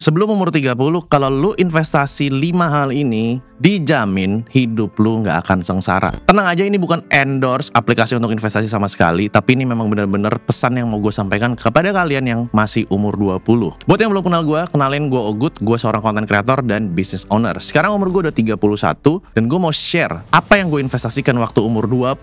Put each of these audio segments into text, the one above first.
Sebelum umur 30, kalau lu investasi 5 hal ini, dijamin hidup lu nggak akan sengsara. Tenang aja, ini bukan endorse aplikasi untuk investasi sama sekali, tapi ini memang benar-benar pesan yang mau gue sampaikan kepada kalian yang masih umur 20. Buat yang belum kenal gue, kenalin gue Ogut, gue seorang content creator dan business owner. Sekarang umur gue udah 31, dan gue mau share apa yang gue investasikan waktu umur 20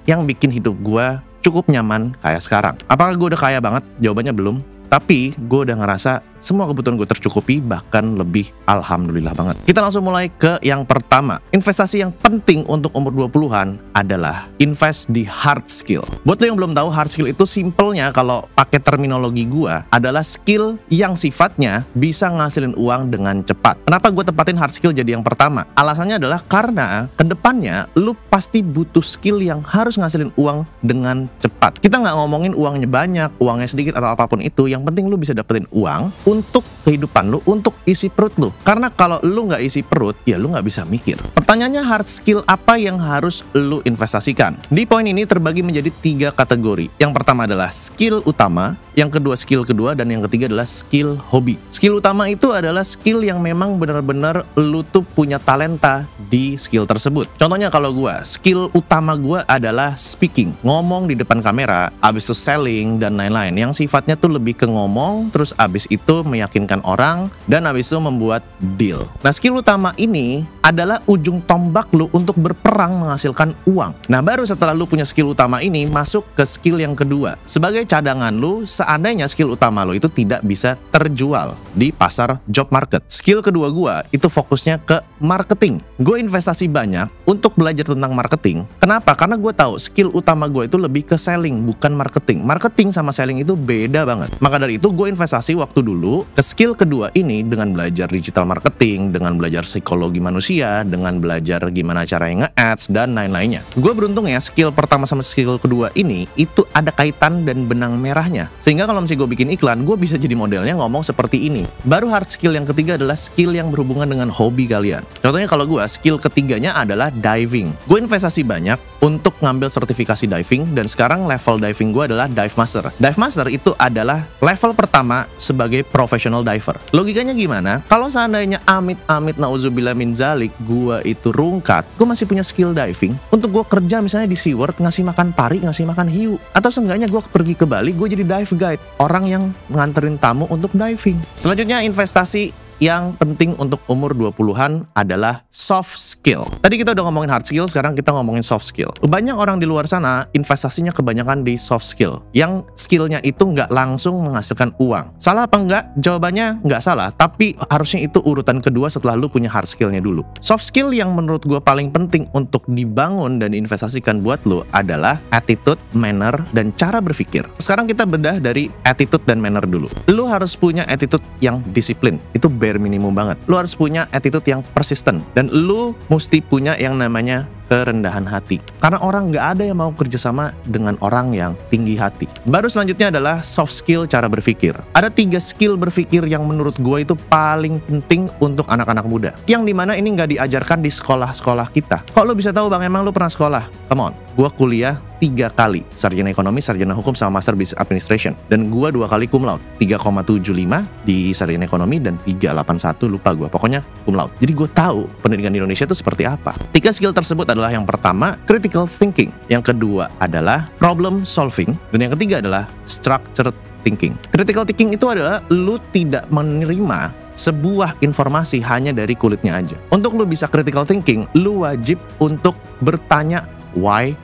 yang bikin hidup gue cukup nyaman kayak sekarang. Apakah gue udah kaya banget? Jawabannya belum. Tapi gue udah ngerasa semua kebutuhan gue tercukupi, bahkan lebih, alhamdulillah banget. Kita langsung mulai ke yang pertama. Investasi yang penting untuk umur 20-an adalah invest di hard skill. Buat lo yang belum tahu, hard skill itu simpelnya kalau pakai terminologi gue adalah skill yang sifatnya bisa ngasilin uang dengan cepat. Kenapa gue tempatin hard skill jadi yang pertama? Alasannya adalah karena kedepannya lu pasti butuh skill yang harus ngasilin uang dengan cepat. Kita nggak ngomongin uangnya banyak, uangnya sedikit atau apapun itu. Yang penting lu bisa dapetin uang untuk kehidupan lu, untuk isi perut lu. Karena kalau lu nggak isi perut, ya lu nggak bisa mikir. Pertanyaannya, hard skill apa yang harus lu investasikan? Di poin ini terbagi menjadi 3 kategori. Yang pertama adalah skill utama, yang kedua skill kedua, dan yang ketiga adalah skill hobi. Skill utama itu adalah skill yang memang benar-benar lu tuh punya talenta di skill tersebut. Contohnya kalau gua, skill utama gua adalah speaking, ngomong di depan kamera, abis itu selling dan lain-lain. Yang sifatnya tuh lebih ke ngomong, terus abis itu meyakinkan orang, dan abis itu membuat deal. Nah, skill utama ini adalah ujung tombak lu untuk berperang menghasilkan uang. Nah, baru setelah lu punya skill utama ini, masuk ke skill yang kedua. Sebagai cadangan lu, seandainya skill utama lu itu tidak bisa terjual di pasar job market. Skill kedua gua itu fokusnya ke marketing. Gue investasi banyak untuk belajar tentang marketing. Kenapa? Karena gue tahu skill utama gue itu lebih ke selling, bukan marketing. Marketing sama selling itu beda banget. Maka dari itu gue investasi waktu dulu ke skill kedua ini dengan belajar digital marketing, dengan belajar psikologi manusia, dengan belajar gimana caranya nge-ads dan lain-lainnya. Gue beruntung ya, skill pertama sama skill kedua ini itu ada kaitan dan benang merahnya. Sehingga kalau misalnya gue bikin iklan, gue bisa jadi modelnya ngomong seperti ini. Baru hard skill yang ketiga adalah skill yang berhubungan dengan hobi kalian. Contohnya kalau gue, skill ketiganya adalah diving. Gue investasi banyak untuk ngambil sertifikasi diving, dan sekarang level diving gue adalah dive master. Dive master itu adalah level pertama sebagai professional diver. Logikanya gimana? Kalau seandainya amit-amit nauzubillah min zalik, gue itu rungkat, gue masih punya skill diving untuk gue kerja misalnya di SeaWorld, ngasih makan pari, ngasih makan hiu. Atau seenggaknya gue pergi ke Bali, gue jadi dive guide, orang yang nganterin tamu untuk diving. Selanjutnya, investasi yang penting untuk umur 20-an adalah soft skill. Tadi kita udah ngomongin hard skill, sekarang kita ngomongin soft skill. Banyak orang di luar sana investasinya kebanyakan di soft skill, yang skillnya itu nggak langsung menghasilkan uang. Salah apa enggak? Jawabannya nggak salah, tapi harusnya itu urutan kedua setelah lu punya hard skillnya dulu. Soft skill yang menurut gue paling penting untuk dibangun dan diinvestasikan buat lu adalah attitude, manner, dan cara berpikir. Sekarang kita bedah dari attitude dan manner dulu. Lu harus punya attitude yang disiplin, itu bare minimum banget. Lu harus punya attitude yang persisten, dan lu mesti punya yang namanya kerendahan hati. Karena orang nggak ada yang mau kerjasama dengan orang yang tinggi hati. Baru selanjutnya adalah soft skill cara berpikir. Ada 3 skill berpikir yang menurut gue itu paling penting untuk anak-anak muda, yang dimana ini nggak diajarkan di sekolah-sekolah kita. Kok lu bisa tahu Bang, emang lu pernah sekolah? Come on, gue kuliah 3 kali, sarjana ekonomi, sarjana hukum, sama master business administration. Dan gue 2 kali cum laude, 3,75 di sarjana ekonomi dan 3,81 lupa gue, pokoknya cum laude. Jadi gue tahu pendidikan di Indonesia itu seperti apa. 3 skill tersebut adalah yang pertama critical thinking, yang kedua adalah problem solving, dan yang ketiga adalah structured thinking. Critical thinking itu adalah lu tidak menerima sebuah informasi hanya dari kulitnya aja. Untuk lu bisa critical thinking, lu wajib untuk bertanya why.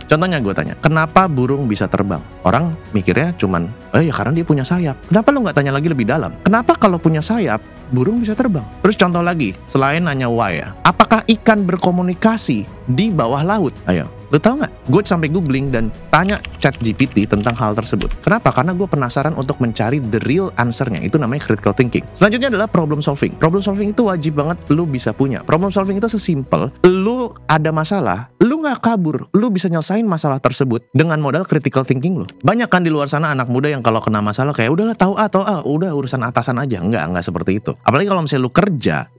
Contohnya gue tanya, kenapa burung bisa terbang? Orang mikirnya cuman, ya karena dia punya sayap. Kenapa lu nggak tanya lagi lebih dalam? Kenapa kalau punya sayap, burung bisa terbang? Terus contoh lagi, selain nanya why ya, apakah ikan berkomunikasi di bawah laut? Ayo, lu tahu nggak? Gue sampai googling dan tanya ChatGPT tentang hal tersebut. Kenapa? Karena gue penasaran untuk mencari the real answer-nya. Itu namanya critical thinking. Selanjutnya adalah problem solving. Problem solving itu wajib banget lu bisa punya. Problem solving itu sesimpel, lu ada masalah, lu nggak kabur, lu bisa nyelesain masalah tersebut dengan modal critical thinking lu. Banyak kan di luar sana anak muda yang kalau kena masalah kayak udahlah tahu udah urusan atasan aja. Enggak seperti itu. Apalagi kalau misalnya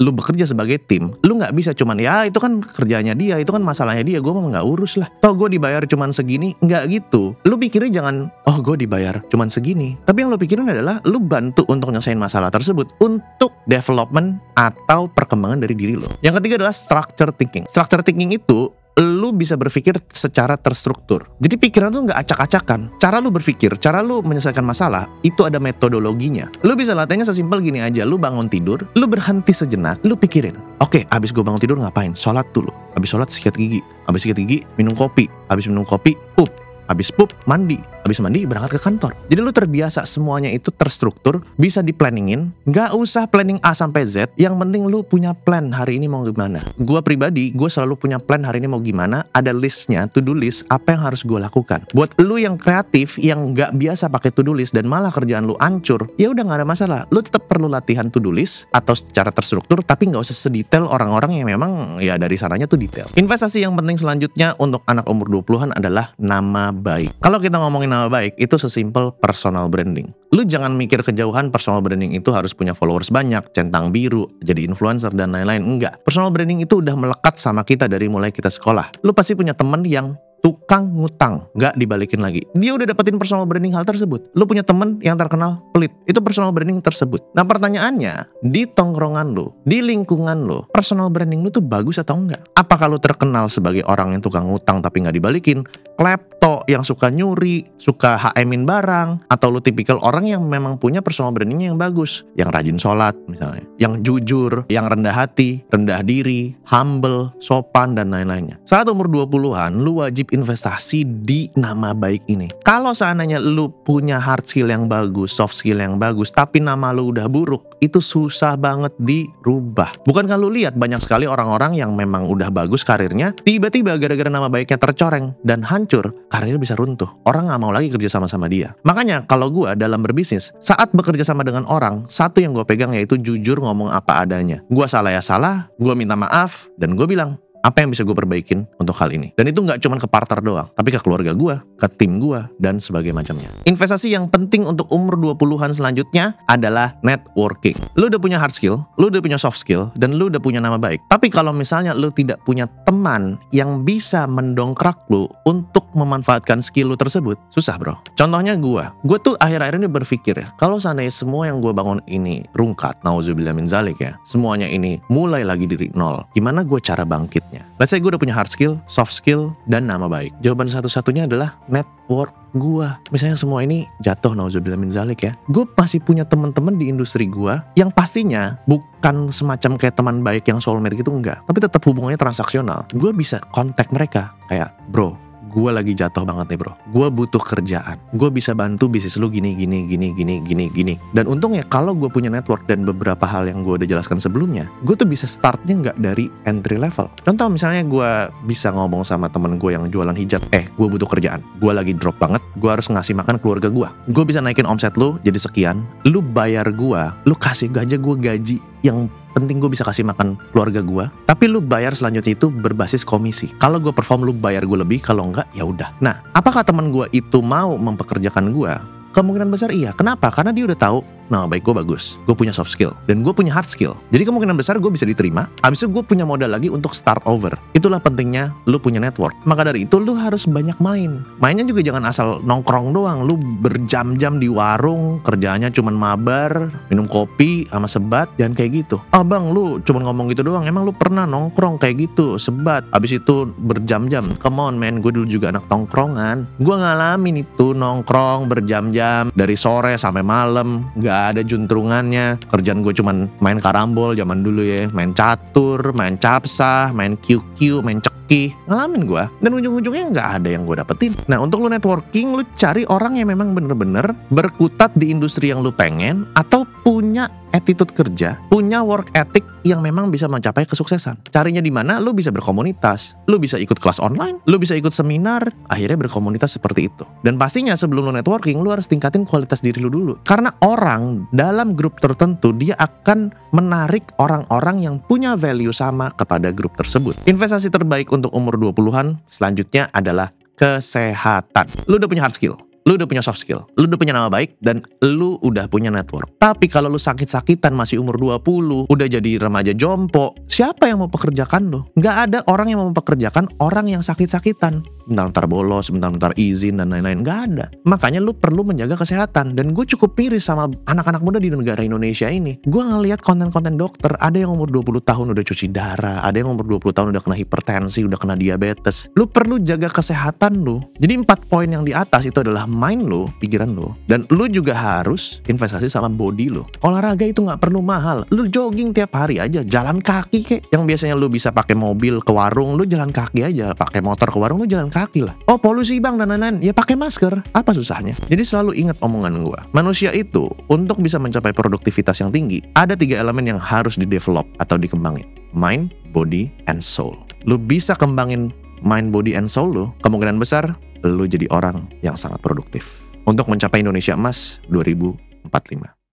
lu bekerja sebagai tim, lu nggak bisa cuman ya itu kan kerjanya dia, itu kan masalahnya dia, gue mah nggak urus lah. Toh gue dibayar cuman segini, nggak gitu. Lu pikirnya jangan gue dibayar cuman segini. Tapi yang lu pikirin adalah lu bantu untuk nyelesain masalah tersebut untuk development atau perkembangan dari diri lo. Yang ketiga adalah structure thinking. Structure thinking itu lu bisa berpikir secara terstruktur. Jadi pikiran tuh nggak acak-acakan. Cara lu berpikir, cara lu menyelesaikan masalah, itu ada metodologinya. Lu bisa latihannya sesimpel gini aja. Lu bangun tidur, lu berhenti sejenak, lu pikirin. Oke, abis gue bangun tidur ngapain? Sholat dulu. Abis sholat sikat gigi. Abis sikat gigi, minum kopi. Abis minum kopi, pup. Habis pup, mandi. Habis mandi, berangkat ke kantor. Jadi lu terbiasa semuanya itu terstruktur, bisa di-planningin. Nggak usah planning A sampai Z. Yang penting lu punya plan hari ini mau gimana. Gua pribadi, gue selalu punya plan hari ini mau gimana. Ada listnya, to-do list, apa yang harus gue lakukan. Buat lu yang kreatif, yang nggak biasa pakai to-do list, dan malah kerjaan lu hancur, ya udah nggak ada masalah. Lu tetap perlu latihan to-do list, atau secara terstruktur, tapi nggak usah sedetail orang-orang yang memang ya dari sananya tuh detail. Investasi yang penting selanjutnya untuk anak umur 20-an adalah nama baik. Kalau kita ngomongin nama baik, itu sesimpel personal branding. Lu jangan mikir kejauhan personal branding itu harus punya followers banyak, centang biru, jadi influencer dan lain-lain. Enggak. Personal branding itu udah melekat sama kita dari mulai kita sekolah. Lu pasti punya temen yang tukang ngutang, gak dibalikin lagi. Dia udah dapetin personal branding hal tersebut. Lu punya temen yang terkenal pelit, itu personal branding tersebut. Nah pertanyaannya, di tongkrongan lu, di lingkungan lu, personal branding lu tuh bagus atau enggak? Apakah lu terkenal sebagai orang yang tukang ngutang tapi gak dibalikin, klepto yang suka nyuri, suka HM-in barang, atau lu tipikal orang yang memang punya personal brandingnya yang bagus, yang rajin sholat misalnya, yang jujur, yang rendah hati, rendah diri, humble, sopan, dan lain-lainnya. Saat umur 20-an, lu wajib investasi di nama baik ini. Kalau seandainya lu punya hard skill yang bagus, soft skill yang bagus, tapi nama lu udah buruk, itu susah banget dirubah. Bukankah lu lihat banyak sekali orang-orang yang memang udah bagus karirnya, tiba-tiba gara-gara nama baiknya tercoreng dan hancur, karirnya bisa runtuh. Orang gak mau lagi kerja sama dia. Makanya kalau gue dalam berbisnis, saat bekerja sama dengan orang, satu yang gue pegang yaitu jujur ngomong apa adanya. Gue salah ya salah, gue minta maaf, dan gue bilang, apa yang bisa gue perbaikin untuk hal ini. Dan itu gak cuma ke partner doang, tapi ke keluarga gue, ke tim gue, dan sebagainya macamnya. Investasi yang penting untuk umur 20-an selanjutnya adalah networking. Lu udah punya hard skill, lu udah punya soft skill, dan lu udah punya nama baik. Tapi kalau misalnya lu tidak punya teman yang bisa mendongkrak lu untuk memanfaatkan skill lu tersebut, susah bro. Contohnya gue tuh akhir-akhir ini berpikir ya, kalau seandainya semua yang gue bangun ini rungkat, nauzubillah min zalik ya, semuanya ini mulai lagi dari nol, gimana gue cara bangkit? Let's say gue udah punya hard skill, soft skill, dan nama baik. Jawaban satu-satunya adalah network gue. Misalnya semua ini jatuh, nauzubillah min zalik ya, gue masih punya teman-teman di industri gue yang pastinya bukan semacam kayak teman baik yang soulmate gitu, enggak, tapi tetap hubungannya transaksional. Gue bisa kontak mereka kayak, bro, gue lagi jatuh banget nih bro, gue butuh kerjaan, gue bisa bantu bisnis lu gini. Dan untungnya kalau gue punya network dan beberapa hal yang gue udah jelaskan sebelumnya, gue tuh bisa startnya nggak dari entry level. Contoh misalnya gue bisa ngomong sama temen gue yang jualan hijab, gue butuh kerjaan, gue lagi drop banget, gue harus ngasih makan keluarga gue bisa naikin omset lu jadi sekian, lu bayar gue, lu kasih aja gue gaji yang penting gue bisa kasih makan keluarga gue, tapi lu bayar selanjutnya itu berbasis komisi. Kalau gue perform lu bayar gue lebih, kalau enggak ya udah. Nah, apakah teman gue itu mau mempekerjakan gue? Kemungkinan besar iya. Kenapa? Karena dia udah tahu nama baik gue bagus, gue punya soft skill, dan gue punya hard skill. Jadi kemungkinan besar gue bisa diterima. Habis itu gue punya modal lagi untuk start over. Itulah pentingnya lu punya network. Maka dari itu lu harus banyak main. Mainnya juga jangan asal nongkrong doang. Lu berjam-jam di warung, kerjaannya cuman mabar, minum kopi sama sebat, jangan kayak gitu. Bang, lu cuman ngomong gitu doang. Emang lu pernah nongkrong kayak gitu, sebat, habis itu berjam-jam? Come on man, gue dulu juga anak tongkrongan. Gue ngalamin itu nongkrong berjam-jam dari sore sampai malam, gak ada juntrungannya. Kerjaan gue cuman main karambol zaman dulu ya, main catur, main capsah, main QQ, main cekih. Ngalamin gue, dan ujung-ujungnya nggak ada yang gue dapetin. Nah, untuk lu networking, lu cari orang yang memang bener-bener berkutat di industri yang lu pengen, atau punya attitude kerja, punya work ethic yang memang bisa mencapai kesuksesan. Carinya di mana? Lu bisa berkomunitas, lu bisa ikut kelas online, lu bisa ikut seminar, akhirnya berkomunitas seperti itu. Dan pastinya sebelum lu networking, lu harus tingkatin kualitas diri lu dulu. Karena orang dalam grup tertentu, dia akan menarik orang-orang yang punya value sama kepada grup tersebut. Investasi terbaik untuk umur 20-an selanjutnya adalah kesehatan. Lu udah punya hard skill, lu udah punya soft skill, lu udah punya nama baik, dan lu udah punya network. Tapi kalau lu sakit-sakitan masih umur 20, udah jadi remaja jompo, siapa yang mau pekerjakan lu? Nggak ada orang yang mau mempekerjakan orang yang sakit-sakitan. Bentar-bentar bolos, bentar-bentar izin, dan lain-lain. Nggak ada. Makanya lu perlu menjaga kesehatan. Dan gue cukup miris sama anak-anak muda di negara Indonesia ini. Gue ngeliat konten-konten dokter, ada yang umur 20 tahun udah cuci darah, ada yang umur 20 tahun udah kena hipertensi, udah kena diabetes. Lu perlu jaga kesehatan lu. Jadi 4 poin yang di atas itu adalah mind lu, pikiran lu. Dan lu juga harus investasi sama body lu. Olahraga itu nggak perlu mahal. Lu jogging tiap hari aja, jalan kaki kek. Yang biasanya lu bisa pakai mobil ke warung, lu jalan kaki aja. Pakai motor ke warung, lu jalan kaki lah. Oh, polusi bang, dan lain-lain. Ya pakai masker. Apa susahnya? Jadi selalu ingat omongan gua. Manusia itu untuk bisa mencapai produktivitas yang tinggi, ada 3 elemen yang harus di-develop atau dikembangin. Mind, body, and soul. Lu bisa kembangin mind, body, and soul lu, kemungkinan besar lu jadi orang yang sangat produktif untuk mencapai Indonesia Emas 2045.